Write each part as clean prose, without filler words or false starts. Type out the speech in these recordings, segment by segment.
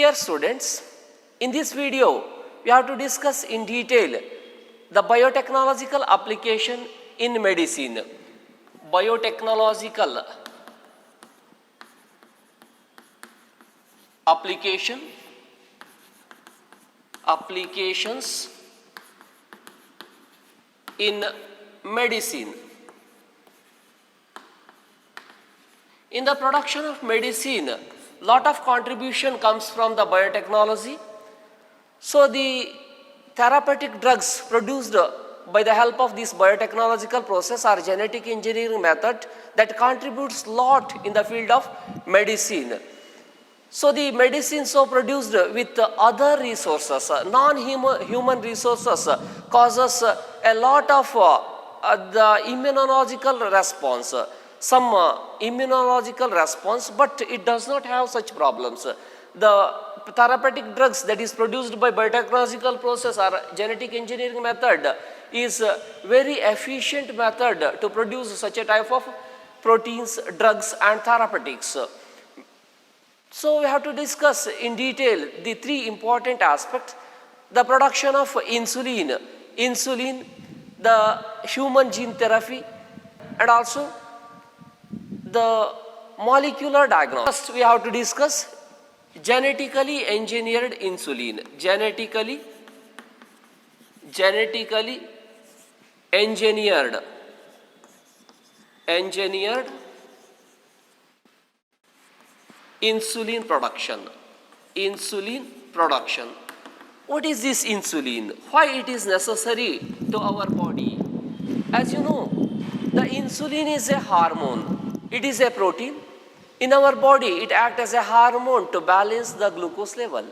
Dear students, in this video, we have to discuss in detail the biotechnological application in medicine. Biotechnological applications in medicine. In the production of medicine, lot of contribution comes from the biotechnology. So the therapeutic drugs produced by the help of this biotechnological process are genetic engineering method that contributes lot in the field of medicine. So the medicine so produced with other resources, non-human resources, causes a lot of the immunological response, some immunological response, but it does not have such problems. The therapeutic drugs that is produced by biotechnological process or genetic engineering method is a very efficient method to produce such a type of proteins, drugs and therapeutics. So we have to discuss in detail the three important aspects: the production of insulin, the human gene therapy, and also the molecular diagnostics. First we have to discuss genetically engineered insulin. Genetically engineered insulin production. What is this insulin? Why it is necessary to our body? As you know, the insulin is a hormone. It is a protein. In our body, it acts as a hormone to balance the glucose level.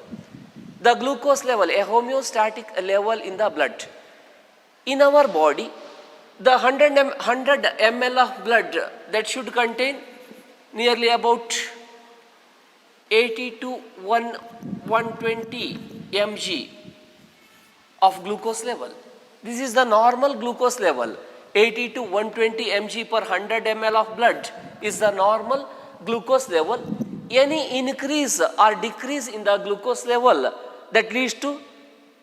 The glucose level, a homeostatic level in the blood. In our body, the 100 ml of blood that should contain nearly about 80 to 120 mg of glucose level. This is the normal glucose level. 80 to 120 mg per 100 ml of blood is the normal glucose level. Any increase or decrease in the glucose level that leads to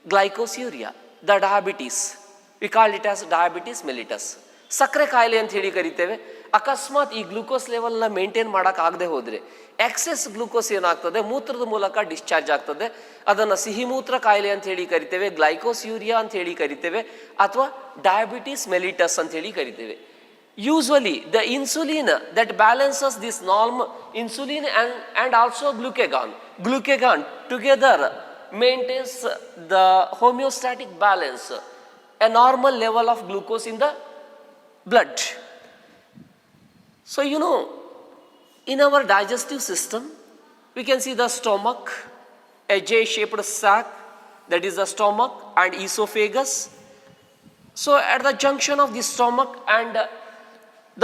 glycosuria, the diabetes. We call it as diabetes mellitus. ಸಕ್ಕರೆ ಕಾಯಿಲೆ ಅಂತ ಹೇಳಿ ಕರಿತೇವೆ. ಅಕಸ್ಮಾತ್ ಈ glucose ಲೆವೆಲ್ನ maintain ಮಾಡೋಕ್ಕಾಗದೆ ಹೋದರೆ excess glucose ಏನಾಗ್ತದೆ, ಮೂತ್ರದ ಮೂಲಕ ಡಿಸ್ಚಾರ್ಜ್ ಆಗ್ತದೆ. ಅದನ್ನು ಸಿಹಿಮೂತ್ರ ಕಾಯಿಲೆ ಅಂತ ಹೇಳಿ ಕರಿತೇವೆ, ಗ್ಲೈಕೋಸ್ಯೂರಿಯಾ ಅಂತ ಹೇಳಿ ಕರಿತೇವೆ, ಅಥವಾ ಡಯಾಬಿಟಿಸ್ ಮೆಲಿಟಸ್ ಅಂತ ಹೇಳಿ ಕರಿತೇವೆ. Usually the insulin that balances this normal insulin and also glucagon together maintains the homeostatic balance, a normal level of glucose in the blood. So you know, in our digestive system we can see the stomach, a J-shaped sac, that is the stomach, and esophagus. So at the junction of the stomach and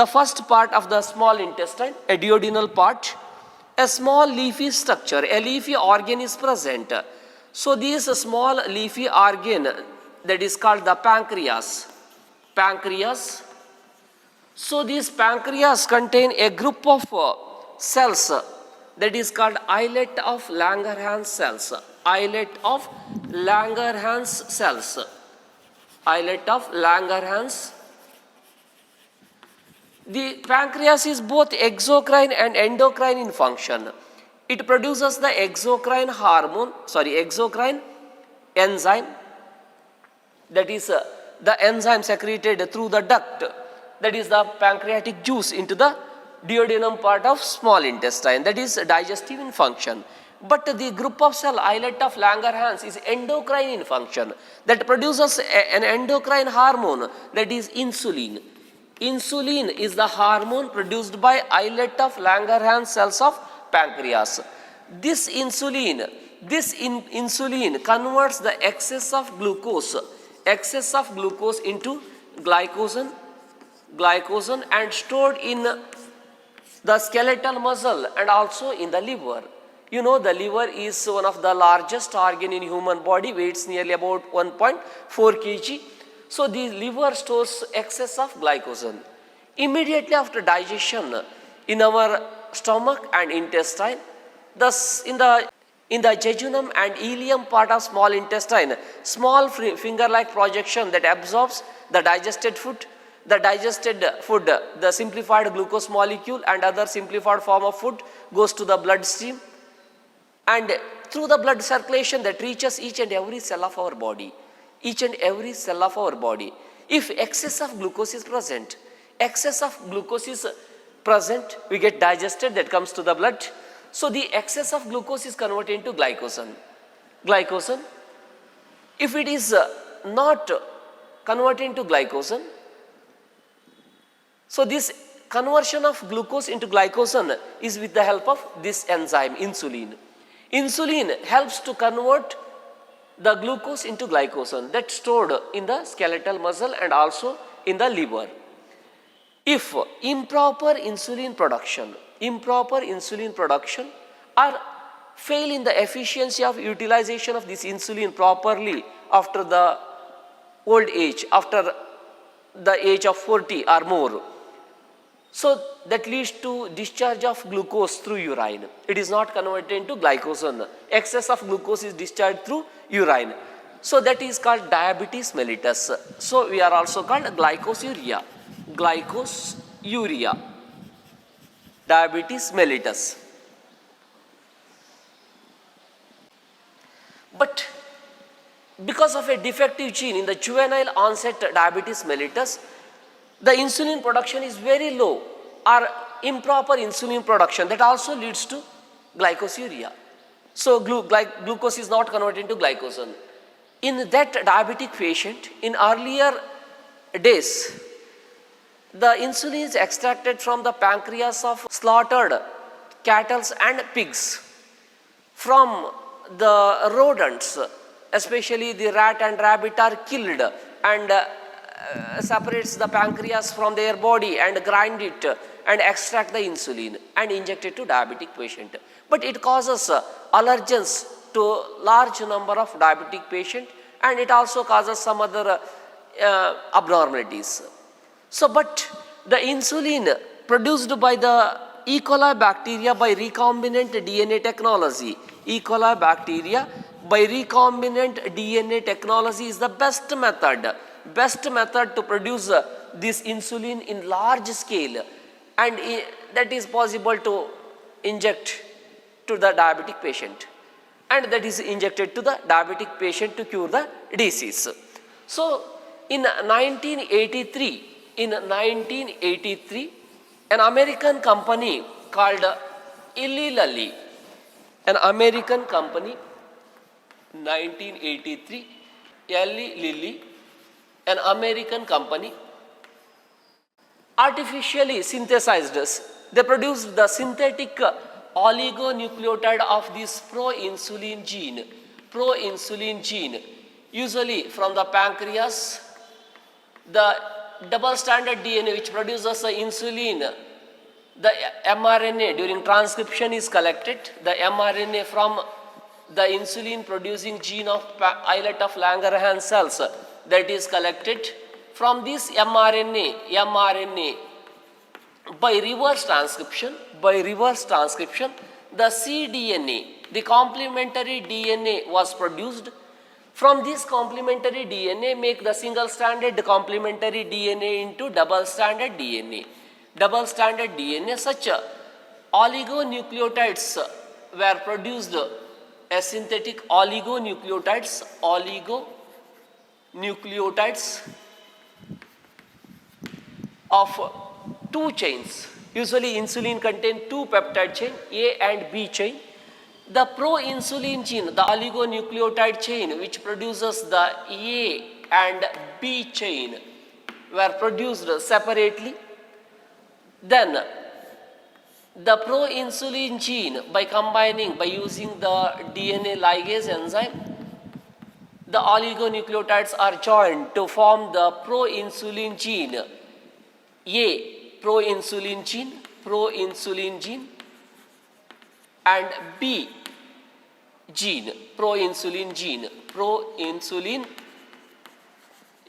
the first part of the small intestine, a duodenal part, a small leafy structure, a leafy organ is present. So this small leafy organ that is called the pancreas. So this pancreas contain a group of cells that is called islet of Langerhans cells. Islet of Langerhans. The pancreas is both exocrine and endocrine in function. It produces the exocrine enzyme, that is the enzyme secreted through the duct, that is the pancreatic juice, into the duodenum part of small intestine, that is digestive in function. But the group of cell islet of Langerhans is endocrine in function, that produces an endocrine hormone, that is insulin. Insulin is the hormone produced by islet of Langerhans cells of pancreas. This insulin converts the excess of glucose into glycogen and stored in the skeletal muscle and also in the liver. You know, the liver is one of the largest organ in human body, weighs nearly about 1.4 kg. So the liver stores excess of glycogen. Immediately after digestion in our stomach and intestine, thus in in the jejunum and ileum part of small intestine, small finger-like projection that absorbs the digested food, the simplified glucose molecule and other simplified form of food goes to the bloodstream, and through the blood circulation that reaches each and every cell of our body. Each and every cell of our body. If excess of glucose is present, we get digested, that comes to the blood. So the excess of glucose is converted into glycogen. If it is not converted into glycogen, so this conversion of glucose into glycogen is with the help of this enzyme, insulin. Insulin helps to convert the glucose into glycogen that's stored in the skeletal muscle and also in the liver. If improper insulin production or fail in the efficiency of utilization of this insulin properly after the old age, after the age of 40 or more, so that leads to discharge of glucose through urine. It is not converted into glycogen. Excess of glucose is discharged through urine. So that is called diabetes mellitus. So we are also called glycosuria. Diabetes mellitus. But because of a defective gene in the juvenile onset diabetes mellitus, the insulin production is very low, or improper insulin production, that also leads to glycosuria. So glucose is not converted into glycogen. In that diabetic patient, in earlier days, the insulin is extracted from the pancreas of slaughtered cattle and pigs. From the rodents, especially the rat and rabbit, are killed and separates the pancreas from their body and grind it and extract the insulin and inject it to diabetic patient. But it causes allergens to large number of diabetic patient, and it also causes some other abnormalities. So, but the insulin produced by the E. coli bacteria by recombinant DNA technology, E. coli bacteria by recombinant DNA technology is the best method to produce this insulin in large scale, and that is possible to inject to the diabetic patient, and that is injected to the diabetic patient to cure the disease. So in 1983, an American company called Eli Lilly, 1983, Eli Lilly, an American company, artificially synthesized this. They produced the synthetic oligonucleotide of this proinsulin gene, usually from the pancreas. The double stranded DNA which produces the insulin, the mRNA during transcription is collected. The mRNA from the insulin producing gene of islet of Langerhans cells, that is collected. From this mRNA by reverse transcription, the cDNA, the complementary DNA was produced. From this complementary DNA, make the single-stranded complementary DNA into double-stranded DNA. Such oligonucleotides were produced as synthetic oligonucleotides of two chains. Usually insulin contains two peptide chain, A and B chain. The proinsulin gene, the oligonucleotide chain which produces the A and B chain, were produced separately. Then the proinsulin gene, by using the DNA ligase enzyme, the oligonucleotides are joined to form the proinsulin gene, A, proinsulin gene, and B gene, proinsulin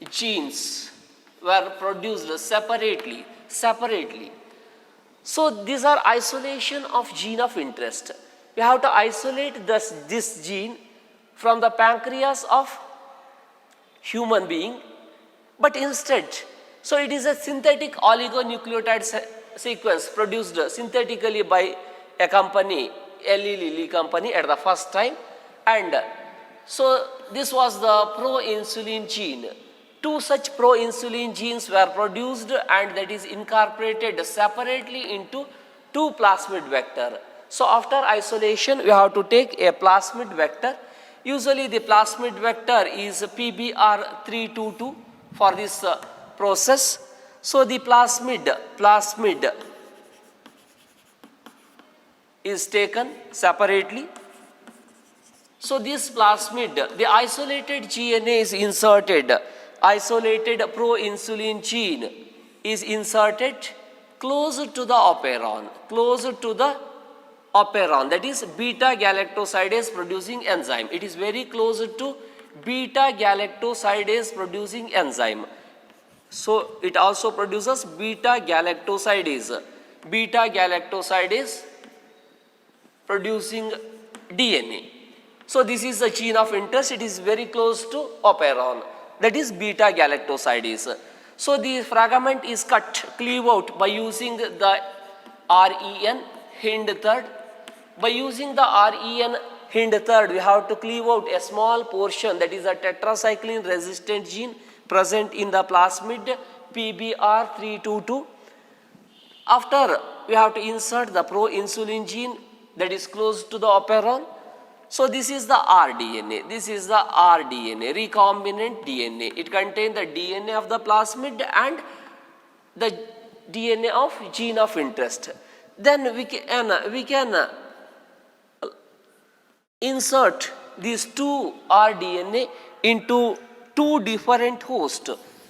genes were produced separately. So these are isolation of gene of interest. we have to isolate this gene from the pancreas of human being, but instead, so it is a synthetic oligonucleotide sequence produced synthetically by a company, Eli Lilly company at the first time, and so this was the pro-insulin gene. Two such pro-insulin genes were produced and that is incorporated separately into two plasmid vector. So after isolation, we have to take a plasmid vector. Usually the plasmid vector is PBR322 for this process. So the plasmid is taken separately. So this plasmid, the isolated GNA is inserted, isolated pro-insulin gene is inserted close to the operon, that is beta galactosidase producing enzyme. It is very close to beta galactosidase producing enzyme. So it also produces beta galactosidase producing DNA. So this is the gene of interest. It is very close to operon, that is beta galactosidase. So the fragment is cleaved out by using the REN hind third. By using the REN hind third, we have to cleave out a small portion, that is a tetracycline resistant gene present in the plasmid PBR322. After, we have to insert the pro-insulin gene that is close to the operon. So this is the rDNA. This is the rDNA, recombinant DNA. It contains the DNA of the plasmid and the DNA of gene of interest. Then we can insert these two rDNA into two different hosts.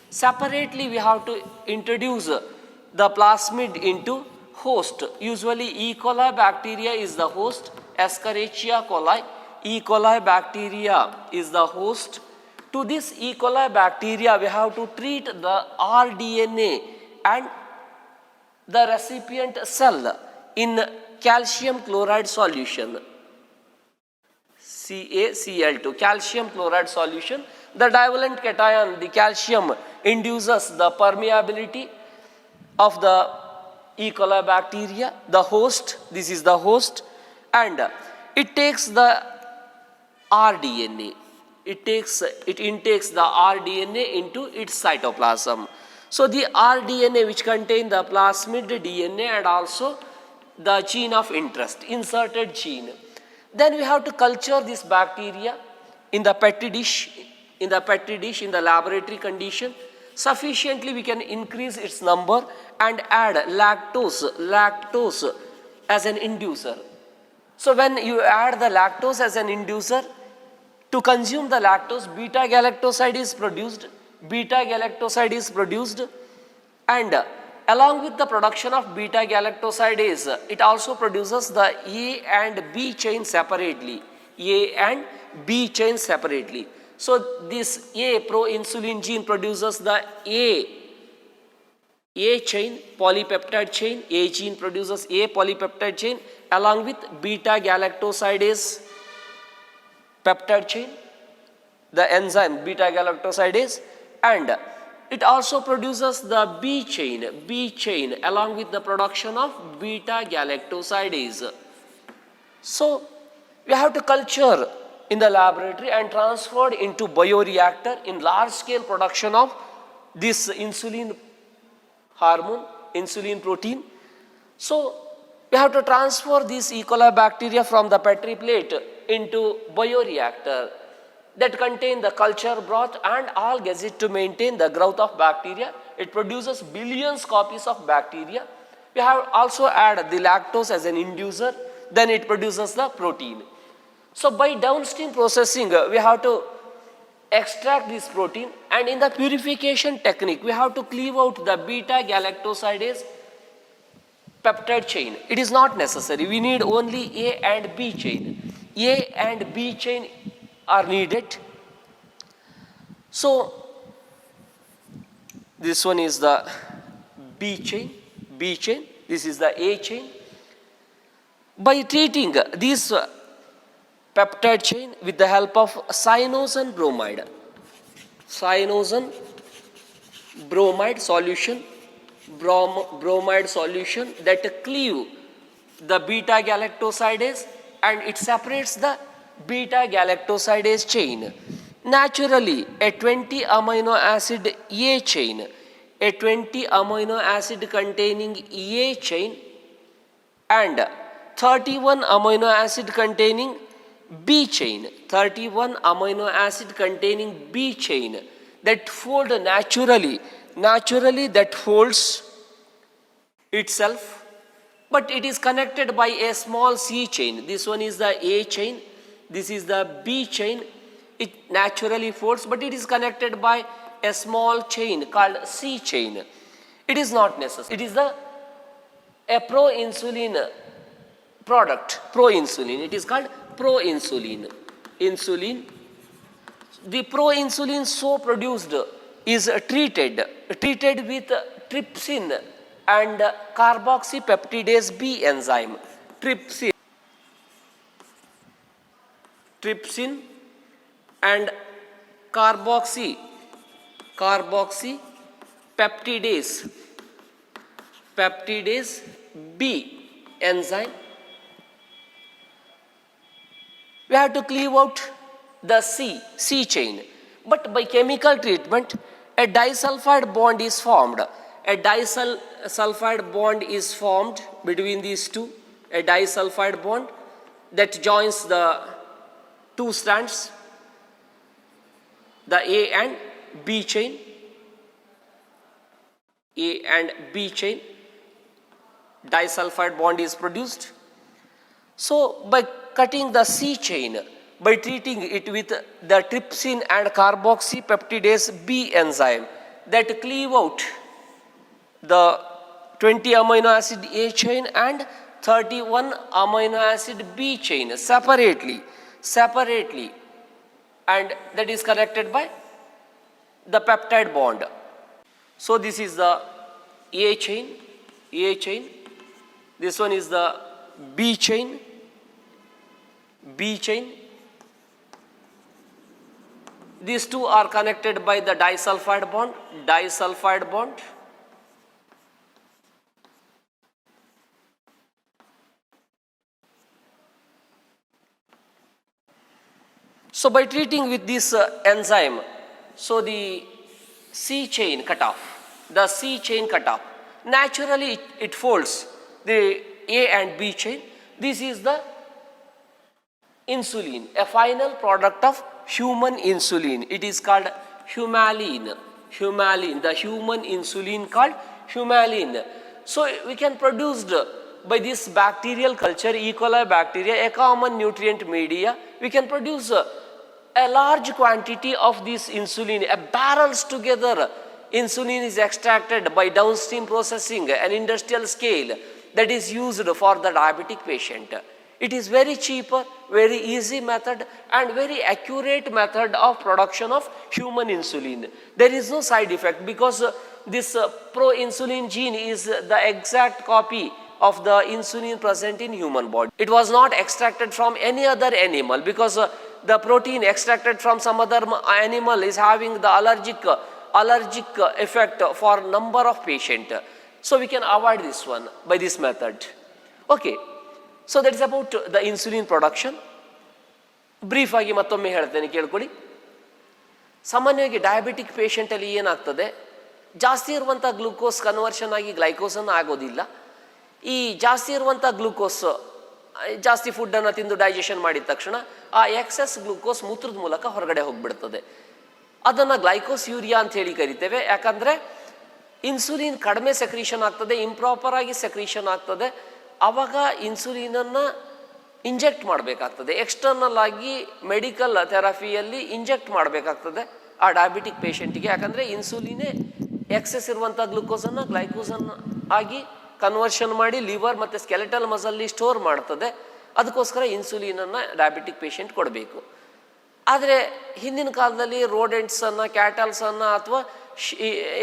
Separately, we have to introduce the plasmid into host. Usually E. coli bacteria is the host, Escherichia coli. E. coli bacteria is the host. To this E. coli bacteria, we have to treat the rDNA and the recipient cell in calcium chloride solution, CaCl2, calcium chloride solution. The divalent cation, the calcium, induces the permeability of the E. coli bacteria, the host, this is the host, and it takes the rDNA. It intakes the rDNA into its cytoplasm. So the rDNA, which contain the plasmid DNA and also the gene of interest, inserted gene. Then we have to culture this bacteria in the petri dish, in the laboratory condition. Sufficiently we can increase its number and add lactose as an inducer. So when you add the lactose as an inducer, to consume the lactose, beta galactoside is produced, and along with the production of beta galactosidase, it also produces the A and B chain separately. So this A pro-insulin gene produces the A chain, polypeptide chain. A gene produces A polypeptide chain along with beta galactosidase peptide chain, the enzyme beta galactosidase, and it also produces the B chain along with the production of beta galactosidase. So we have to culture in the laboratory and transferred into bioreactor in large scale production of this insulin hormone, insulin protein. So we have to transfer this E. coli bacteria from the Petri plate into bioreactor that contain the culture broth and all gases to maintain the growth of bacteria. It produces billions copies of bacteria. We have also add the lactose as an inducer, then it produces the protein. So by downstream processing, we have to extract this protein, and in the purification technique, we have to cleave out the beta galactosidase peptide chain. It is not necessary. We need only A and B chain. A and B chain are needed. So this one is the B chain, this is the A chain. By treating this peptide chain with the help of cyanogen bromide, cyanogen bromide solution, bromide solution that cleave the beta galactosidase and it separates the beta galactosidase chain. Naturally, a 20 amino acid A chain, a 20 amino acid containing A chain and 31 amino acid containing B chain, 31 amino acid containing B chain that fold naturally that folds itself, but it is connected by a small C chain. This one is the A chain, this is the B chain. It naturally folds, but it is connected by a small chain called C chain. It is not necessary. It is a pro-insulin product, pro-insulin. It is called pro-insulin. Insulin. The pro-insulin so produced is treated with trypsin and carboxypeptidase B enzyme. Trypsin and carboxypeptidase B enzyme. We have to cleave out the C chain, but by chemical treatment a disulfide bond is formed. A disulfide bond is formed between these two, a disulfide bond that joins the two strands, the A and B chain, A and B chain, disulfide bond is produced. So by cutting the C chain, by treating it with the trypsin and carboxypeptidase B enzyme that cleave out the 20 amino acid A chain and 31 amino acid B chain separately, and that is connected by the peptide bond. So this is the A chain, this one is the B chain, these two are connected by the disulfide bond, So by treating with this enzyme, so the C chain cut off, naturally it folds the A and B chain. This is the insulin, a final product of human insulin. It is called humalin, the human insulin called humalin. So we can produce by this bacterial culture, E. coli bacteria, a common nutrient media, we can produce a large quantity of this insulin, barrels together. Insulin is extracted by downstream processing, an industrial scale that is used for the diabetic patient. It is very cheaper, very easy method and very accurate method of production of human insulin. There is no side effect because this pro-insulin gene is the exact copy of the insulin present in human body. It was not extracted from any other animal because the protein extracted from some other animal is having the allergic effect for number of patient. So we can avoid this one by this method. Okay, so that is about the insulin production. Brief ಆಗಿ ಮತ್ತೊಮ್ಮೆ ಹೇಳ್ತೇನೆ ಕೇಳ್ಕೊಳ್ಳಿ. ಸಾಮಾನ್ಯವಾಗಿ diabetic ಪೇಷಂಟಲ್ಲಿ ಏನಾಗ್ತದೆ, ಜಾಸ್ತಿ ಇರುವಂಥ glucose conversion ಆಗಿ ಗ್ಲೈಕೋಸನ್ನು ಆಗೋದಿಲ್ಲ. ಈ ಜಾಸ್ತಿ ಇರುವಂಥ ಗ್ಲೂಕೋಸ್ ಜಾಸ್ತಿ ಫುಡ್ಡನ್ನು ತಿಂದು ಡೈಜೆಷನ್ ಮಾಡಿದ ತಕ್ಷಣ ಆ ಎಕ್ಸೆಸ್ ಗ್ಲೂಕೋಸ್ ಮೂತ್ರದ ಮೂಲಕ ಹೊರಗಡೆ ಹೋಗಿಬಿಡ್ತದೆ. ಅದನ್ನು ಗ್ಲೈಕೋಸ್ ಯೂರಿಯಾ ಅಂತ ಹೇಳಿ ಕರಿತೇವೆ. ಯಾಕಂದರೆ ಇನ್ಸುಲಿನ್ ಕಡಿಮೆ ಸೆಕ್ರೀಷನ್ ಆಗ್ತದೆ, ಇಂಪ್ರಾಪರ್ ಆಗಿ ಸೆಕ್ರೀಷನ್ ಆಗ್ತದೆ. ಆವಾಗ ಇನ್ಸುಲಿನನ್ನು ಇಂಜೆಕ್ಟ್ ಮಾಡಬೇಕಾಗ್ತದೆ, ಎಕ್ಸ್ಟರ್ನಲ್ ಆಗಿ ಮೆಡಿಕಲ್ ಥೆರಪಿಯಲ್ಲಿ ಇಂಜೆಕ್ಟ್ ಮಾಡಬೇಕಾಗ್ತದೆ ಆ ಡಯಾಬಿಟಿಕ್ ಪೇಷಂಟಿಗೆ. ಯಾಕಂದರೆ ಇನ್ಸುಲಿನೇ ಎಕ್ಸೆಸ್ ಇರುವಂಥ ಗ್ಲೂಕೋಸನ್ನು ಗ್ಲೈಕೋಸನ್ ಆಗಿ ಕನ್ವರ್ಷನ್ ಮಾಡಿ ಲಿವರ್ ಮತ್ತು ಸ್ಕೆಲೆಟಲ್ ಮಸಲ್ಲಿ ಸ್ಟೋರ್ ಮಾಡ್ತದೆ. ಅದಕ್ಕೋಸ್ಕರ ಇನ್ಸುಲಿನನ್ನು ಡಯಾಬಿಟಿಕ್ ಪೇಷಂಟ್ ಕೊಡಬೇಕು. ಆದರೆ ಹಿಂದಿನ ಕಾಲದಲ್ಲಿ ರೋಡೆಂಟ್ಸನ್ನು, ಕ್ಯಾಟಲ್ಸನ್ನು ಅಥವಾ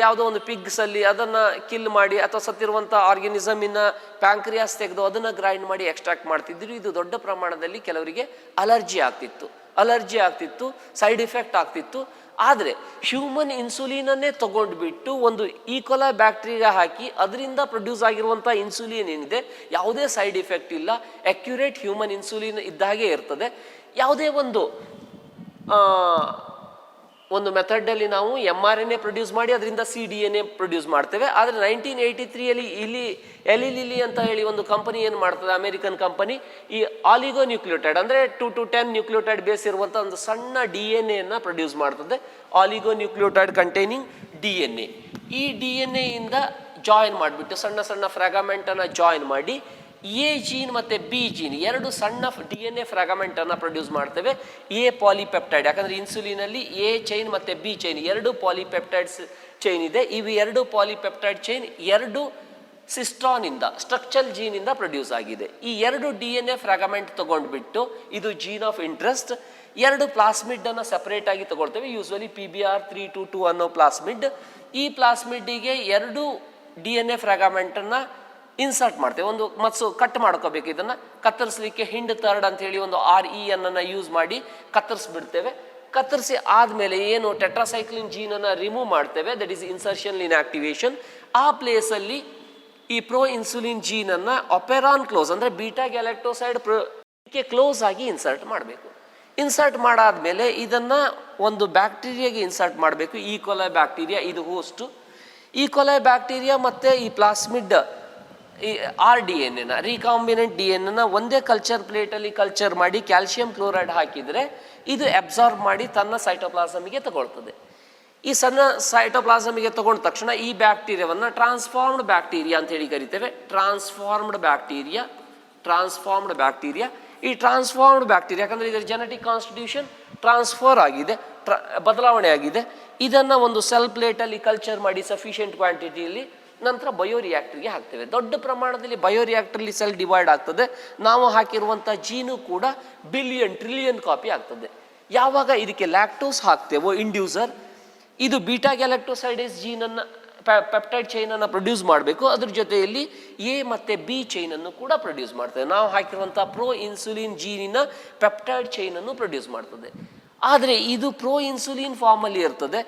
ಯಾವುದೋ ಒಂದು ಪಿಗ್ಸಲ್ಲಿ ಅದನ್ನು ಕಿಲ್ ಮಾಡಿ ಅಥವಾ ಸತ್ತಿರುವಂಥ ಆರ್ಗ್ಯಾನಿಸಮಿನ ಪ್ಯಾಂಕ್ರಿಯಾಸ್ ತೆಗೆದು ಅದನ್ನು ಗ್ರೈಂಡ್ ಮಾಡಿ ಎಕ್ಸ್ಟ್ರಾಕ್ಟ್ ಮಾಡ್ತಿದ್ರು. ಇದು ದೊಡ್ಡ ಪ್ರಮಾಣದಲ್ಲಿ ಕೆಲವರಿಗೆ ಅಲರ್ಜಿ ಆಗ್ತಿತ್ತು, ಸೈಡ್ ಎಫೆಕ್ಟ್ ಆಗ್ತಿತ್ತು. ಆದರೆ ಹ್ಯೂಮನ್ ಇನ್ಸುಲಿನನ್ನೇ ತಗೊಂಡ್ಬಿಟ್ಟು ಒಂದು ಈಕೋಲೈ ಬ್ಯಾಕ್ಟೀರಿಯಾ ಹಾಕಿ ಅದರಿಂದ ಪ್ರೊಡ್ಯೂಸ್ ಆಗಿರುವಂಥ ಇನ್ಸುಲಿನ್ ಏನಿದೆ ಯಾವುದೇ ಸೈಡ್ ಎಫೆಕ್ಟ್ ಇಲ್ಲ, ಅಕ್ಯುರೇಟ್ ಹ್ಯೂಮನ್ ಇನ್ಸುಲಿನ್ ಇದ್ದಾಗೆ ಇರ್ತದೆ. ಯಾವುದೇ ಒಂದು ಮೆಥಡಲ್ಲಿ ನಾವು mRNA ಪ್ರೊಡ್ಯೂಸ್ ಮಾಡಿ ಅದರಿಂದ cDNA ಪ್ರೊಡ್ಯೂಸ್ ಮಾಡ್ತೇವೆ. ಆದರೆ 1983ಯಲ್ಲಿ ಎಲಿ ಲಿಲಿ ಅಂತ ಹೇಳಿ ಒಂದು ಕಂಪನಿ ಏನು ಮಾಡ್ತದೆ, ಅಮೆರಿಕನ್ ಕಂಪನಿ, ಈ ಆಲಿಗೋನ್ಯೂಕ್ಲಿಯೋಟೈಡ್ ಅಂದರೆ 2 to 10 ನ್ಯೂಕ್ಲಿಯೋಟೈಡ್ ಬೇಸ್ ಇರುವಂಥ ಒಂದು ಸಣ್ಣ DNA ಪ್ರೊಡ್ಯೂಸ್ ಮಾಡ್ತದೆ. ಆಲಿಗೋನ್ಯೂಕ್ಲಿಯೋಟೈಡ್ ಕಂಟೈನಿಂಗ್ DNA. ಈ DNA ಇಂದ ಜಾಯಿನ್ ಮಾಡಿಬಿಟ್ಟು ಸಣ್ಣ ಸಣ್ಣ ಫ್ರಾಗಮೆಂಟನ್ನು ಜಾಯಿನ್ ಮಾಡಿ ಎ ಜೀನ್ ಮತ್ತು ಬಿ ಜೀನ್ ಎರಡು ಸಣ್ಣ DNA ಫ್ರಾಗಮೆಂಟನ್ನು ಪ್ರೊಡ್ಯೂಸ್ ಮಾಡ್ತೇವೆ. ಎ ಪಾಲಿಪೆಪ್ಟೈಡ್, ಯಾಕಂದರೆ ಇನ್ಸುಲಿನಲ್ಲಿ ಎ ಚೈನ್ ಮತ್ತು ಬಿ ಚೈನ್ ಎರಡು ಪಾಲಿಪೆಪ್ಟೈಡ್ಸ್ ಚೈನ್ ಇದೆ. ಇವು ಎರಡು ಪಾಲಿಪೆಪ್ಟೈಡ್ ಚೈನ್ ಎರಡು ಸಿಸ್ಟ್ರಾನಿಂದ ಸ್ಟ್ರಕ್ಚರಲ್ ಜೀನಿಂದ ಪ್ರೊಡ್ಯೂಸ್ ಆಗಿದೆ. ಈ ಎರಡು DNA ಫ್ರಾಗಮೆಂಟ್ ತೊಗೊಂಡ್ಬಿಟ್ಟು ಇದು ಜೀನ್ ಆಫ್ ಇಂಟ್ರೆಸ್ಟ್, ಎರಡು ಪ್ಲಾಸ್ಮಿಡನ್ನು ಸಪ್ರೇಟ್ ಆಗಿ ತಗೊಳ್ತೇವೆ. ಯೂಸ್ವಲಿ PBR322 ಅನ್ನೋ ಪ್ಲಾಸ್ಮಿಡ್. ಈ ಪ್ಲಾಸ್ಮಿಡ್ಡಿಗೆ ಎರಡು DNA ಫ್ರಾಗಮೆಂಟನ್ನು ಇನ್ಸರ್ಟ್ ಮಾಡ್ತೇವೆ. ಒಂದು ಮತ್ತು ಕಟ್ ಮಾಡ್ಕೋಬೇಕು. ಇದನ್ನು ಕತ್ತರಿಸಲಿಕ್ಕೆ ಹಿಂಡ್ ಥರ್ಡ್ ಅಂತ ಹೇಳಿ ಒಂದು REN ಯೂಸ್ ಮಾಡಿ ಕತ್ತರಿಸ್ಬಿಡ್ತೇವೆ. ಕತ್ತರಿಸಿ ಆದಮೇಲೆ ಏನು ಟೆಟ್ರಾಸೈಕ್ಲಿನ್ ಜೀನನ್ನು ರಿಮೂವ್ ಮಾಡ್ತೇವೆ, ದಟ್ ಈಸ್ ಇನ್ಸರ್ಷನ್ ಇನ್ಆಕ್ಟಿವೇಶನ್. ಆ ಪ್ಲೇಸಲ್ಲಿ ಈ ಪ್ರೋ ಇನ್ಸುಲಿನ್ ಜೀನನ್ನು ಒಪೆರಾನ್ ಕ್ಲೋಸ್ ಅಂದರೆ ಬೀಟಾ ಗ್ಯಾಲಕ್ಟೋಸೈಡ್ ಕ್ಲೋಸ್ ಆಗಿ ಇನ್ಸರ್ಟ್ ಮಾಡಬೇಕು. ಇನ್ಸರ್ಟ್ ಮಾಡಾದ್ಮೇಲೆ ಇದನ್ನು ಒಂದು ಬ್ಯಾಕ್ಟೀರಿಯಾಗೆ ಇನ್ಸರ್ಟ್ ಮಾಡಬೇಕು. ಈಕೋಲೈ ಬ್ಯಾಕ್ಟೀರಿಯಾ ಇದು ಹೋಸ್ಟು. ಈಕೋಲೈ ಬ್ಯಾಕ್ಟೀರಿಯಾ ಮತ್ತು ಈ ಪ್ಲಾಸ್ಮಿಡ್ ಈ RDNA ರೀಕಾಂಬಿನೆಂಟ್ DNA ಒಂದೇ ಕಲ್ಚರ್ ಪ್ಲೇಟಲ್ಲಿ ಕಲ್ಚರ್ ಮಾಡಿ ಕ್ಯಾಲ್ಸಿಯಂ ಕ್ಲೋರೈಡ್ ಹಾಕಿದರೆ ಇದು ಅಬ್ಸಾರ್ಬ್ ಮಾಡಿ ತನ್ನ ಸೈಟೋಪ್ಲಾಸಮಿಗೆ ತಗೊಳ್ತದೆ. ಈ ಸಣ್ಣ ಸೈಟೋಪ್ಲಾಸಮಿಗೆ ತಗೊಂಡ ತಕ್ಷಣ ಈ ಬ್ಯಾಕ್ಟೀರಿಯಾವನ್ನು ಟ್ರಾನ್ಸ್ಫಾರ್ಮ್ಡ್ ಬ್ಯಾಕ್ಟೀರಿಯಾ ಅಂತ ಹೇಳಿ ಕರಿತೇವೆ. Transformed bacteria. ಈ ಟ್ರಾನ್ಸ್ಫಾರ್ಮ್ಡ್ ಬ್ಯಾಕ್ಟೀರಿಯಾ ಯಾಕಂದರೆ ಇದರ ಜೆನೆಟಿಕ್ ಕಾನ್ಸ್ಟಿಟ್ಯೂಷನ್ ಟ್ರಾನ್ಸ್ಫರ್ ಆಗಿದೆ, ಬದಲಾವಣೆ ಆಗಿದೆ. ಇದನ್ನು ಒಂದು ಸೆಲ್ ಪ್ಲೇಟಲ್ಲಿ ಕಲ್ಚರ್ ಮಾಡಿ ಸಫಿಷಿಯೆಂಟ್ ಕ್ವಾಂಟಿಟಿಯಲ್ಲಿ ನಂತರ ಬಯೋರಿಯಾಕ್ಟರ್ಗೆ ಹಾಕ್ತೇವೆ. ದೊಡ್ಡ ಪ್ರಮಾಣದಲ್ಲಿ ಬಯೋರಿಯಾಕ್ಟರ್ಲಿ ಸೆಲ್ ಡಿವೈಡ್ ಆಗ್ತದೆ. ನಾವು ಹಾಕಿರುವಂಥ ಜೀನು ಕೂಡ ಬಿಲಿಯನ್ ಟ್ರಿಲಿಯನ್ ಕಾಪಿ ಆಗ್ತದೆ. ಯಾವಾಗ ಇದಕ್ಕೆ ಲ್ಯಾಕ್ಟೋಸ್ ಹಾಕ್ತೇವೋ ಇಂಡ್ಯೂಸರ್, ಇದು ಬೀಟಾ ಗ್ಯಾಲಕ್ಟೋಸೈಡೇಸ್ ಜೀನನ್ನು ಪೆಪ್ಟೈಡ್ ಚೈನನ್ನು ಪ್ರೊಡ್ಯೂಸ್ ಮಾಡಬೇಕು. ಅದ್ರ ಜೊತೆಯಲ್ಲಿ ಎ ಮತ್ತು ಬಿ ಚೈನನ್ನು ಕೂಡ ಪ್ರೊಡ್ಯೂಸ್ ಮಾಡ್ತೇವೆ. ನಾವು ಹಾಕಿರುವಂಥ ಪ್ರೋ ಇನ್ಸುಲಿನ್ ಜೀನಿನ ಪೆಪ್ಟೈಡ್ ಚೈನನ್ನು ಪ್ರೊಡ್ಯೂಸ್ ಮಾಡ್ತದೆ. ಆದರೆ ಇದು ಪ್ರೋ ಇನ್ಸುಲಿನ್ ಫಾರ್ಮಲ್ಲಿ ಇರ್ತದೆ.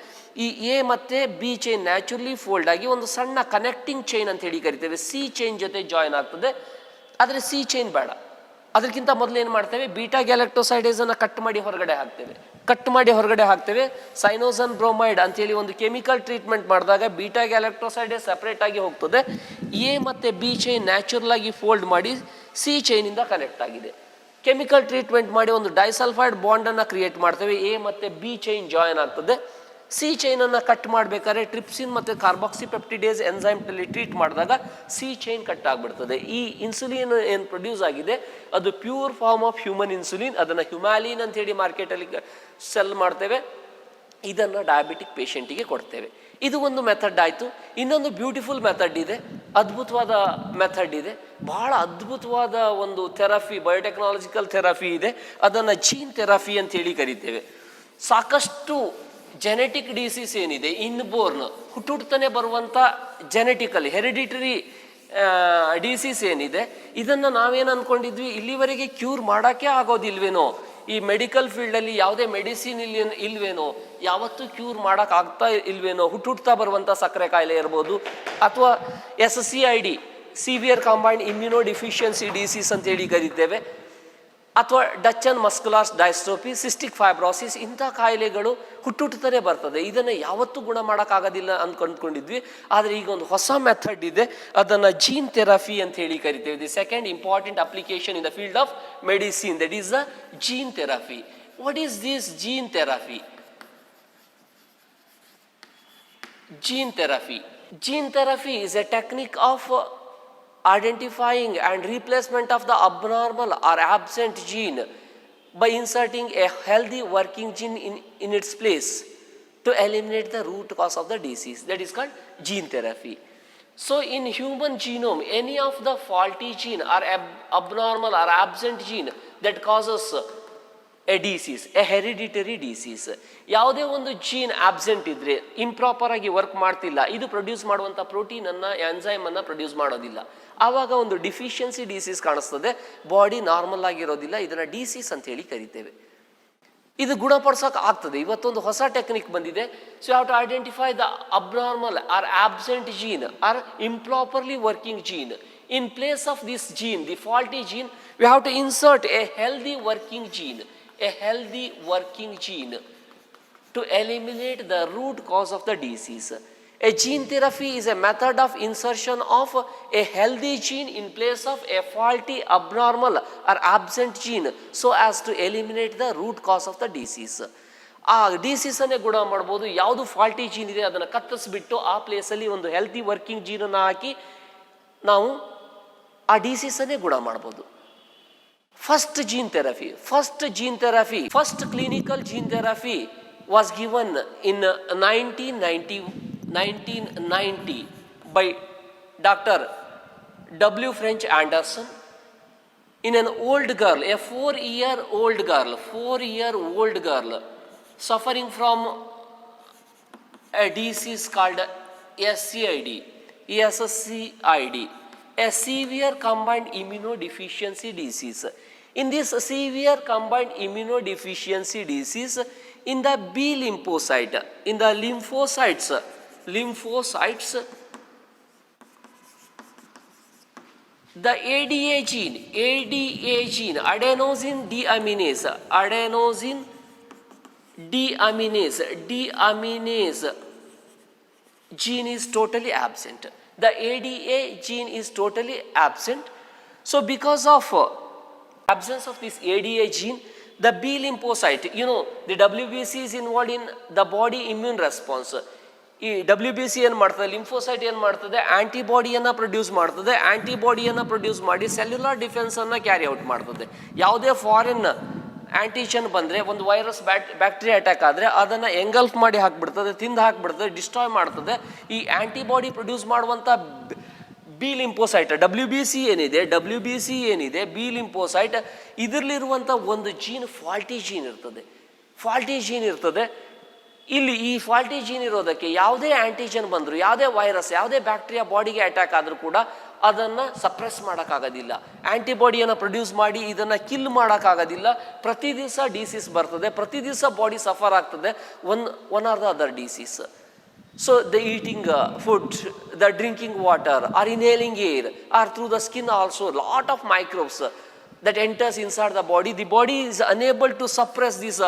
ಈ ಎ ಮತ್ತು ಬಿ ಚೈನ್ ನ್ಯಾಚುರಲಿ ಫೋಲ್ಡ್ ಆಗಿ ಒಂದು ಸಣ್ಣ ಕನೆಕ್ಟಿಂಗ್ ಚೈನ್ ಅಂತ ಹೇಳಿ ಕರಿತೇವೆ, ಸಿ ಚೈನ್ ಜೊತೆ ಜಾಯಿನ್ ಆಗ್ತದೆ. ಆದರೆ ಸಿ ಚೈನ್ ಬೇಡ, ಅದಕ್ಕಿಂತ ಮೊದಲು ಏನು ಮಾಡ್ತೇವೆ, ಬೀಟಾ ಗ್ಯಾಲಕ್ಟೋಸೈಡೇಸನ್ನು ಕಟ್ ಮಾಡಿ ಹೊರಗಡೆ ಹಾಕ್ತೇವೆ. ಸೈನೋಸನ್ ಬ್ರೋಮೈಡ್ ಅಂತೇಳಿ ಒಂದು ಕೆಮಿಕಲ್ ಟ್ರೀಟ್ಮೆಂಟ್ ಮಾಡಿದಾಗ ಬೀಟಾ ಗ್ಯಾಲಕ್ಟೋಸೈಡೇಸ್ ಸಪ್ರೇಟ್ ಆಗಿ ಹೋಗ್ತದೆ. ಎ ಮತ್ತು ಬಿ ಚೈನ್ ನ್ಯಾಚುರಲ್ ಆಗಿ ಫೋಲ್ಡ್ ಮಾಡಿ ಸಿ ಚೈನಿಂದ ಕನೆಕ್ಟ್ ಆಗಿದೆ. ಕೆಮಿಕಲ್ ಟ್ರೀಟ್ಮೆಂಟ್ ಮಾಡಿ ಒಂದು ಡೈಸಲ್ಫೈಡ್ ಬಾಂಡನ್ನು ಕ್ರಿಯೇಟ್ ಮಾಡ್ತೇವೆ. ಎ ಮತ್ತು ಬಿ ಚೈನ್ ಜಾಯಿನ್ ಆಗ್ತದೆ. ಸಿ ಚೈನನ್ನು ಕಟ್ ಮಾಡಬೇಕಾದ್ರೆ ಟ್ರಿಪ್ಸಿನ್ ಮತ್ತು ಕಾರ್ಬಾಕ್ಸಿಪೆಪ್ಟಿಡೇಸ್ ಎನ್ಸೈಮ್ನಲ್ಲಿ ಟ್ರೀಟ್ ಮಾಡಿದಾಗ ಸಿ ಚೈನ್ ಕಟ್ ಆಗಿಬಿಡ್ತದೆ. ಈ ಇನ್ಸುಲಿನ್ ಏನು ಪ್ರೊಡ್ಯೂಸ್ ಆಗಿದೆ ಅದು pure form of human insulin. ಅದನ್ನು ಹ್ಯುಮ್ಯಾಲಿನ್ ಅಂತೇಳಿ ಮಾರ್ಕೆಟಲ್ಲಿ ಸೆಲ್ ಮಾಡ್ತೇವೆ. ಇದನ್ನು ಡಯಾಬಿಟಿಕ್ ಪೇಷಂಟಿಗೆ ಕೊಡ್ತೇವೆ. ಇದು ಒಂದು ಮೆಥಡ್ ಆಯಿತು. ಇನ್ನೊಂದು ಬ್ಯೂಟಿಫುಲ್ ಮೆಥಡ್ ಇದೆ, ಅದ್ಭುತವಾದ ಮೆಥಡ್ ಇದೆ, ಬಹಳ ಅದ್ಭುತವಾದ ಒಂದು ಥೆರಪಿ, ಬಯೋಟೆಕ್ನಾಲಜಿಕಲ್ ಥೆರಪಿ ಇದೆ. ಅದನ್ನು ಜೀನ್ ಥೆರಪಿ ಅಂತೇಳಿ ಕರಿತೇವೆ. ಸಾಕಷ್ಟು ಜೆನೆಟಿಕ್ ಡಿಸೀಸ್ ಏನಿದೆ, ಇನ್ಬೋರ್ನ್ ಹುಟ್ಟುಡ್ತಾನೆ ಬರುವಂಥ ಜೆನೆಟಿಕಲಿ ಹೆರಿಡಿಟರಿ ಡಿಸೀಸ್ ಏನಿದೆ, ಇದನ್ನು ನಾವೇನು ಅಂದ್ಕೊಂಡಿದ್ವಿ, ಇಲ್ಲಿವರೆಗೆ ಕ್ಯೂರ್ ಮಾಡೋಕ್ಕೆ ಆಗೋದಿಲ್ವೇನೋ, ಈ ಮೆಡಿಕಲ್ ಫೀಲ್ಡಲ್ಲಿ ಯಾವುದೇ ಮೆಡಿಸಿನ್ ಇಲ್ವೇನೋ, ಯಾವತ್ತೂ ಕ್ಯೂರ್ ಮಾಡೋಕ್ಕಾಗ್ತಾ ಇಲ್ವೇನೋ, ಹುಟ್ಟುಡ್ತಾ ಬರುವಂಥ ಸಕ್ಕರೆ ಕಾಯಿಲೆ ಇರ್ಬೋದು, ಅಥವಾ SCID severe combined immunodeficiency disease ಅಂತೇಳಿ ಕರಿತೇವೆ, ಅಥವಾ ಡಚ್ಚನ್ ಮಸ್ಕುಲಾರ್ ಡೈಸ್ಟ್ರೋಫಿ, ಸಿಸ್ಟಿಕ್ ಫೈಬ್ರೋಸಿಸ್, ಇಂಥ ಕಾಯಿಲೆಗಳು ಹುಟ್ಟುಟ್ಟುತ್ತಲೇ ಬರ್ತದೆ. ಇದನ್ನು ಯಾವತ್ತೂ ಗುಣ ಮಾಡೋಕ್ಕಾಗೋದಿಲ್ಲ ಅಂದ್ಕೊಂಡಿದ್ವಿ. ಆದರೆ ಈಗ ಒಂದು ಹೊಸ ಮೆಥಡ್ ಇದೆ, ಅದನ್ನು ಜೀನ್ ಥೆರಪಿ ಅಂತ ಹೇಳಿ ಕರಿತೇವೆ. The second important application in the field of medicine, that is the gene therapy. What is this gene therapy? Gene therapy is a technique of identifying and replacement of the abnormal or absent gene by inserting a healthy working gene in its place to eliminate the root cause of the disease. That is called gene therapy. So in human genome, any of the faulty gene or abnormal or absent gene that causes A disease, A hereditary disease. ಯಾವುದೇ ಒಂದು gene absent ಇದ್ರೆ, improper ಆಗಿ work ಮಾಡ್ತಿಲ್ಲ, ಇದು produce ಮಾಡುವಂಥ ಪ್ರೋಟೀನನ್ನು, ಎಂಜೈಮನ್ನು produce ಮಾಡೋದಿಲ್ಲ, ಆವಾಗ ಒಂದು ಡಿಫಿಷಿಯನ್ಸಿ ಡಿಸೀಸ್ ಕಾಣಿಸ್ತದೆ, ಬಾಡಿ ನಾರ್ಮಲ್ ಆಗಿರೋದಿಲ್ಲ. ಇದನ್ನು ಡಿಸೀಸ್ ಅಂತ ಹೇಳಿ ಕರಿತೇವೆ. ಇದು ಗುಣಪಡಿಸೋಕೆ ಆಗ್ತದೆ. ಇವತ್ತೊಂದು ಹೊಸ ಟೆಕ್ನಿಕ್ ಬಂದಿದೆ. So have to identify the abnormal or absent gene or improperly working gene. In place of this gene, the faulty gene, we have to insert a healthy working gene, to eliminate the root cause of the disease. A gene therapy is a method of insertion of a healthy gene in place of a faulty, abnormal or absent gene so as to eliminate the root cause of the disease. ಆ ಡಿಸೀಸನ್ನೇ ಗುಣ ಮಾಡ್ಬೋದು. ಯಾವುದು faulty gene ಇದೆ ಅದನ್ನು ಕತ್ತರಿಸ್ಬಿಟ್ಟು ಆ ಪ್ಲೇಸಲ್ಲಿ ಒಂದು ಹೆಲ್ತಿ ವರ್ಕಿಂಗ್ ಜೀನನ್ನು ಹಾಕಿ ನಾವು ಆ ಡಿಸೀಸನ್ನೇ ಗುಣ ಮಾಡ್ಬೋದು. First clinical gene therapy was given in 1990 by Dr. W. French Anderson in an old girl, a 4-year-old girl suffering from a disease called SCID, a severe combined immunodeficiency disease. In this severe combined immunodeficiency disease, in the B lymphocyte, in the lymphocytes, the ADA gene, adenosine deaminase gene is totally absent. The ADA gene is totally absent. So because of absence of this ADA gene, the B lymphocyte, the WBC is involved in the body immune response. ಈ WBC ಏನು ಮಾಡ್ತದೆ, lymphocyte ಏನು ಮಾಡ್ತದೆ, ಆಂಟಿಬಾಡಿಯನ್ನು produce ಮಾಡ್ತದೆ. ಆಂಟಿಬಾಡಿಯನ್ನು produce ಮಾಡಿ cellular ಡಿಫೆನ್ಸನ್ನು carry out ಮಾಡ್ತದೆ. ಯಾವುದೇ foreign antigen ಬಂದರೆ, ಒಂದು ವೈರಸ್ ಬ್ಯಾಕ್ಟೀರಿಯಾ ಅಟ್ಯಾಕ್ ಆದರೆ ಅದನ್ನು ಎಂಗಲ್ಫ್ ಮಾಡಿ ಹಾಕಿಬಿಡ್ತದೆ, ತಿಂದು ಹಾಕಿಬಿಡ್ತದೆ, ಡಿಸ್ಟ್ರಾಯ್ ಮಾಡ್ತದೆ. ಈ ಆಂಟಿಬಾಡಿ ಪ್ರೊಡ್ಯೂಸ್ ಮಾಡುವಂಥ ಬಿ ಲಿಂಫೋಸೈಟ್ WBC ಏನಿದೆ, ಬಿ ಲಿಂಫೋಸೈಟ್, ಇದರಲ್ಲಿರುವಂಥ ಒಂದು ಜೀನ್ ಫಾಲ್ಟಿ ಜೀನ್ ಇರ್ತದೆ. ಇಲ್ಲಿ ಈ ಫಾಲ್ಟಿ ಜೀನ್ ಇರೋದಕ್ಕೆ ಯಾವುದೇ ಆಂಟಿಜನ್ ಬಂದರೂ, ಯಾವುದೇ ವೈರಸ್, ಯಾವುದೇ ಬ್ಯಾಕ್ಟೀರಿಯಾ ಬಾಡಿಗೆ ಅಟ್ಯಾಕ್ ಆದರೂ ಕೂಡ ಅದನ್ನು ಸಪ್ರೆಸ್ ಮಾಡೋಕ್ಕಾಗೋದಿಲ್ಲ. ಆ್ಯಂಟಿಬಾಡಿಯನ್ನು ಪ್ರೊಡ್ಯೂಸ್ ಮಾಡಿ ಇದನ್ನು ಕಿಲ್ ಮಾಡೋಕ್ಕಾಗೋದಿಲ್ಲ. ಪ್ರತಿ ದಿವಸ ಡಿಸೀಸ್ ಬರ್ತದೆ, ಪ್ರತಿ ದಿವಸ ಬಾಡಿ ಸಫರ್ ಆಗ್ತದೆ, one or the other disease. So the eating food, the drinking water, or inhaling air, or through the skin also lot of microbes that enters inside the body is unable to suppress this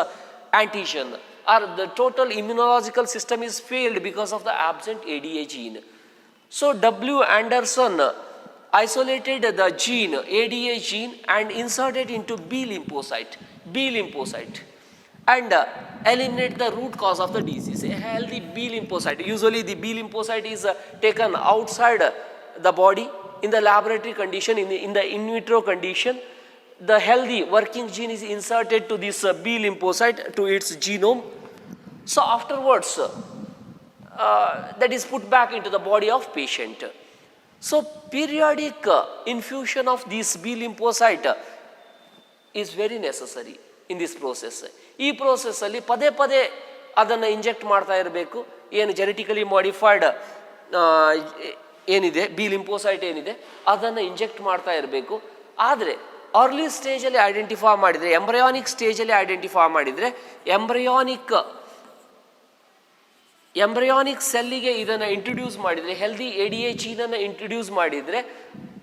antigen, or the total immunological system is failed because of the absent ADA gene. So W. Anderson isolated the gene, ADA gene, and inserted into B lymphocyte, and eliminate the root cause of the disease. A healthy B lymphocyte, usually the B lymphocyte is taken outside the body in the laboratory condition, in the in vitro condition. The healthy working gene is inserted to this B lymphocyte, to its genome. So afterwards, that is put back into the body of patient. So periodic infusion of this B lymphocyte is very necessary in this process. ಈ ಪ್ರೋಸೆಸ್ಸಲ್ಲಿ ಪದೇ ಅದನ್ನು inject ಮಾಡ್ತಾ ಇರಬೇಕು. ಏನು genetically modified ಏನಿದೆ, B lymphocyte ಏನಿದೆ, ಅದನ್ನು inject ಮಾಡ್ತಾ ಇರಬೇಕು. ಆದರೆ ಅರ್ಲಿ ಸ್ಟೇಜಲ್ಲಿ ಐಡೆಂಟಿಫೈ ಮಾಡಿದರೆ, ಎಂಬ್ರಯಾನಿಕ್ ಸ್ಟೇಜಲ್ಲಿ ಐಡೆಂಟಿಫೈ ಮಾಡಿದರೆ, ಎಂಬ್ರಯಾನಿಕ್ ಸೆಲ್ಲಿಗೆ ಇದನ್ನು ಇಂಟ್ರೊಡ್ಯೂಸ್ ಮಾಡಿದರೆ, ಹೆಲ್ದಿ ADA ಜೀನನ್ನು ಇಂಟ್ರೊಡ್ಯೂಸ್ ಮಾಡಿದರೆ,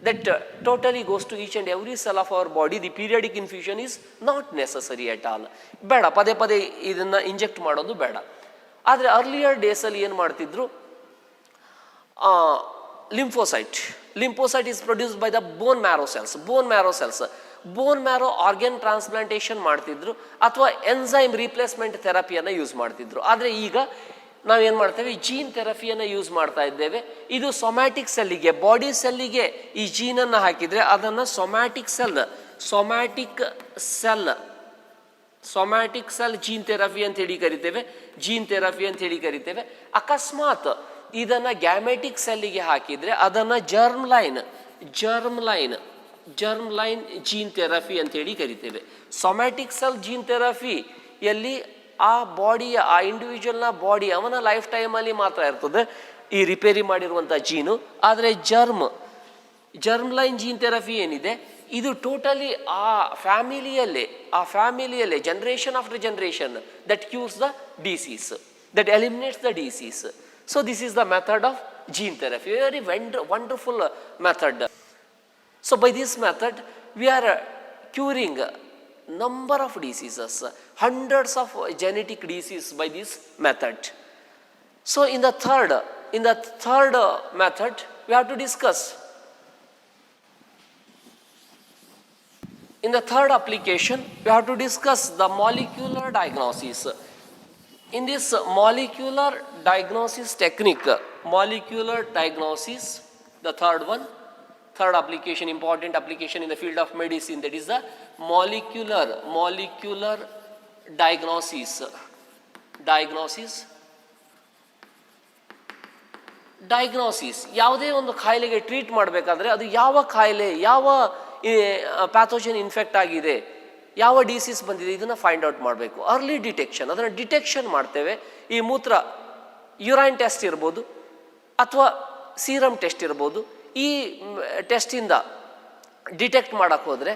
that totally goes to each and every cell of our body. The periodic infusion is not necessary at all. ಬೇಡ, ಪದೇ ಇದನ್ನು ಇಂಜೆಕ್ಟ್ ಮಾಡೋದು ಬೇಡ. ಆದರೆ ಅರ್ಲಿಯರ್ ಡೇಸಲ್ಲಿ ಏನು ಮಾಡ್ತಿದ್ರು, lymphocyte is produced by the bone marrow cells. Bone marrow organ transplantation ಮಾಡ್ತಿದ್ರು, ಅಥವಾ ಎನ್ಸೈಮ್ ರೀಪ್ಲೇಸ್ಮೆಂಟ್ ಥೆರಪಿಯನ್ನು ಯೂಸ್ ಮಾಡ್ತಿದ್ರು. ಆದರೆ ಈಗ ನಾವೇನು ಮಾಡ್ತೇವೆ, ಜೀನ್ ಥೆರಪಿಯನ್ನು ಯೂಸ್ ಮಾಡ್ತಾ ಇದ್ದೇವೆ. ಇದು ಸೊಮ್ಯಾಟಿಕ್ ಸೆಲ್ಲಿಗೆ, ಬಾಡಿ ಸೆಲ್ಲಿಗೆ ಈ ಜೀನನ್ನು ಹಾಕಿದರೆ ಅದನ್ನು ಸೊಮ್ಯಾಟಿಕ್ ಸೆಲ್ ಜೀನ್ ಥೆರಪಿ ಅಂತ ಹೇಳಿ ಕರಿತೇವೆ. ಅಕಸ್ಮಾತ್ ಇದನ್ನು ಗ್ಯಾಮೆಟಿಕ್ ಸೆಲ್ಲಿಗೆ ಹಾಕಿದರೆ ಅದನ್ನು germ line germ line gene therapy ಅಂತೇಳಿ ಕರಿತೇವೆ. ಸೊಮ್ಯಾಟಿಕ್ ಸೆಲ್ ಜೀನ್ ಥೆರಪಿಯಲ್ಲಿ ಆ ಬಾಡಿಯ, ಆ ಇಂಡಿವಿಜುವಲ್ನ ಬಾಡಿ ಅವನ ಲೈಫ್ ಟೈಮಲ್ಲಿ ಮಾತ್ರ ಇರ್ತದೆ ಈ ರಿಪೇರಿ ಮಾಡಿರುವಂಥ ಜೀನು. ಆದರೆ ಜರ್ಮ್ ಲೈನ್ ಜೀನ್ ಥೆರಪಿ ಏನಿದೆ ಇದು ಟೋಟಲಿ ಆ ಫ್ಯಾಮಿಲಿಯಲ್ಲೇ generation after generation that cures the disease, that eliminates the disease. So this is the method of gene therapy, very wonderful method. So by this method we are curing number of diseases, hundreds of genetic diseases by this method. So in the third method we have to discuss. In the third application we have to discuss the molecular diagnosis. In this molecular diagnosis technique, the third application, important application in the field of medicine, that is the molecular diagnosis. ಯಾವುದೇ ಒಂದು ಕಾಯಿಲೆಗೆ treat ಮಾಡಬೇಕಾದ್ರೆ ಅದು ಯಾವ ಕಾಯಿಲೆ, ಯಾವ pathogen infect ಆಗಿದೆ, ಯಾವ ಡಿಸೀಸ್ ಬಂದಿದೆ ಇದನ್ನು ಫೈಂಡ್ ಔಟ್ ಮಾಡಬೇಕು. ಅರ್ಲಿ ಡಿಟೆಕ್ಷನ್, ಅದನ್ನು ಡಿಟೆಕ್ಷನ್ ಮಾಡ್ತೇವೆ. ಈ ಯುರೈನ್ ಟೆಸ್ಟ್ ಇರ್ಬೋದು ಅಥವಾ ಸೀರಮ್ ಟೆಸ್ಟ್ ಇರ್ಬೋದು. ಈ ಟೆಸ್ಟಿಂದ ಡಿಟೆಕ್ಟ್ ಮಾಡೋಕ್ಕೆ ಹೋದರೆ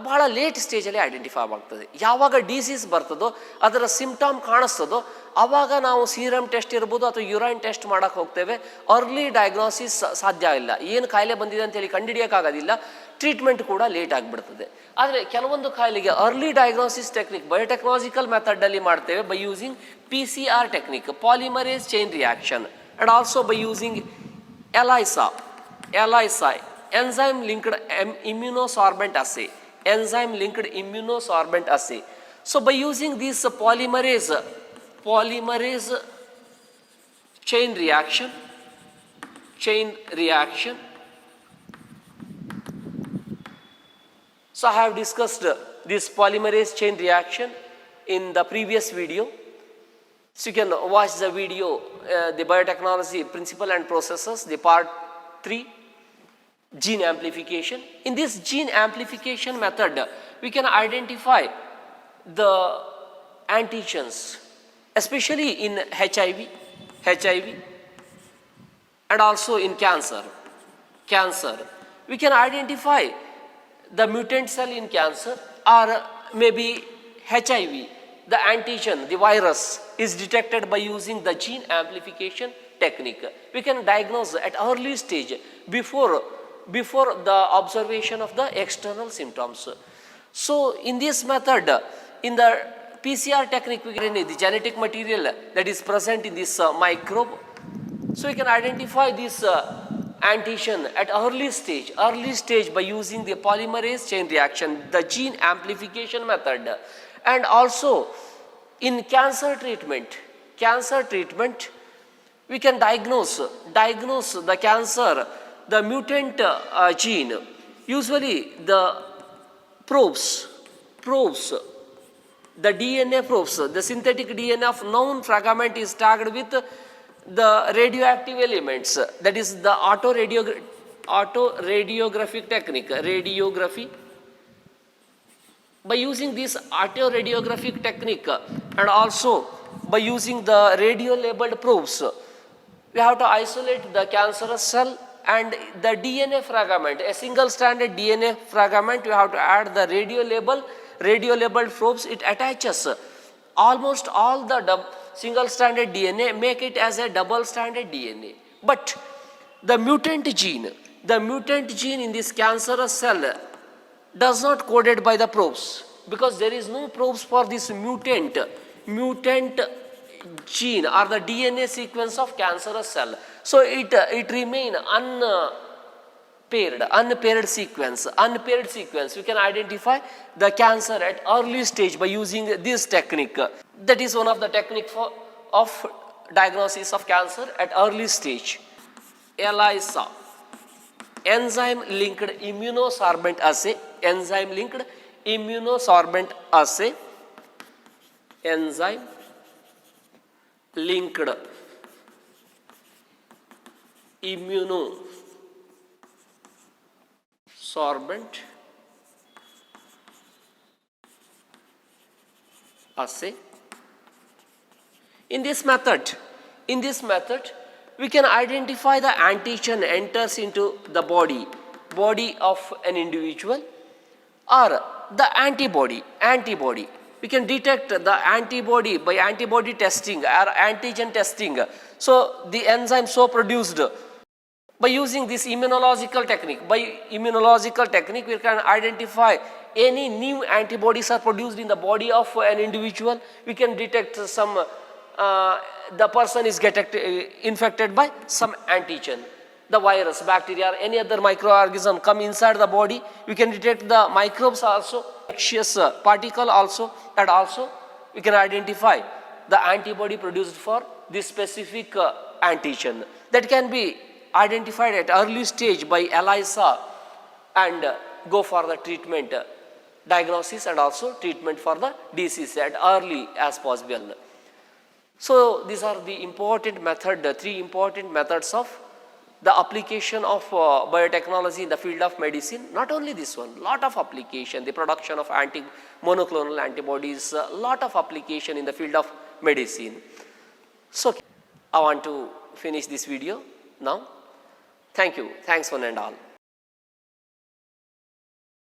ಬಹಳ ಲೇಟ್ ಸ್ಟೇಜಲ್ಲಿ ಐಡೆಂಟಿಫೈ ಆಗ್ತದೆ. ಯಾವಾಗ ಡಿಸೀಸ್ ಬರ್ತದೋ, ಅದರ ಸಿಂಪ್ಟಮ್ ಕಾಣಿಸ್ತದೋ, ಆವಾಗ ನಾವು ಸೀರಮ್ ಟೆಸ್ಟ್ ಇರ್ಬೋದು ಅಥವಾ ಯುರೈನ್ ಟೆಸ್ಟ್ ಮಾಡೋಕ್ಕೆ ಹೋಗ್ತೇವೆ. ಅರ್ಲಿ ಡಯಾಗ್ನೋಸಿಸ್ ಸಾಧ್ಯ ಇಲ್ಲ, ಏನು ಕಾಯಿಲೆ ಬಂದಿದೆ ಅಂತೇಳಿ ಕಂಡುಹಿಡಿಯೋಕ್ಕಾಗೋದಿಲ್ಲ, ಟ್ರೀಟ್ಮೆಂಟ್ ಕೂಡ ಲೇಟ್ ಆಗಿಬಿಡ್ತದೆ. ಆದರೆ ಕೆಲವೊಂದು ಕಾಯಿಲೆಗೆ ಅರ್ಲಿ ಡಯಾಗ್ನೋಸಿಸ್ ಟೆಕ್ನಿಕ್ ಬಯೋಟೆಕ್ನಾಲಜಿಕಲ್ ಮೆಥಡಲ್ಲಿ ಮಾಡ್ತೇವೆ by using PCR technique, polymerase chain reaction, and also by using ELISA, enzyme linked immunosorbent assay. So by using this polymerase chain reaction, so I have discussed this polymerase chain reaction in the previous video. So you can watch the video, the biotechnology principle and processes, the part 3, gene amplification. In this gene amplification method, we can identify the antigens, especially in HIV, and also in cancer. We can identify the mutant cell in cancer, or maybe HIV. The antigen, the virus, is detected by using the gene amplification technique. We can diagnose at early stage before the observation of the external symptoms. So in this method, in the PCR technique, we get the genetic material that is present in this microbe. So we can identify this antigen at early stage by using the polymerase chain reaction, the gene amplification method. And also in cancer treatment, we can diagnose the cancer, the mutant gene. Usually the probes, the DNA probes, the synthetic DNA of known fragment is tagged with the radioactive elements. That is the autoradiographic technique, By using this autoradiographic technique and also by using the radio-labeled probes, we have to isolate the cancerous cell and the DNA fragment, a single-stranded DNA fragment. We have to add the radio-labeled probes. It attaches almost all the single-stranded DNA, make it as a double-stranded DNA. But the mutant gene in this cancerous cell does not coded by the probes, because there is no probes for this mutant gene or the DNA sequence of cancerous cell. So it remain unpaired sequence. We can identify the cancer at early stage by using this technique. That is one of the technique of diagnosis of cancer at early stage. ELISA, enzyme linked immunosorbent assay, enzyme linked immunosorbent assay. sorbent assay. In this method, we can identify the antigen enters into the body of an individual, or the antibody. We can detect the antibody by antibody testing or antigen testing. So the enzyme so produced by using this immunological technique. By immunological technique, we can identify any new antibodies are produced in the body of an individual. We can detect some the person is infected by some antigen, the virus, bacteria, or any other microorganism come inside the body. We can detect the microbes also, infectious particle also, and also we can identify the antibody produced for this specific antigen. That can be identified at early stage by ELISA and go for the treatment, diagnosis and also treatment for the disease at early as possible. So these are the important method, the three important methods of the application of biotechnology in the field of medicine. Not only this one, lot of application, the production of monoclonal antibodies, lot of application in the field of medicine. So I want to finish this video now. Thank you. Thanks one and all.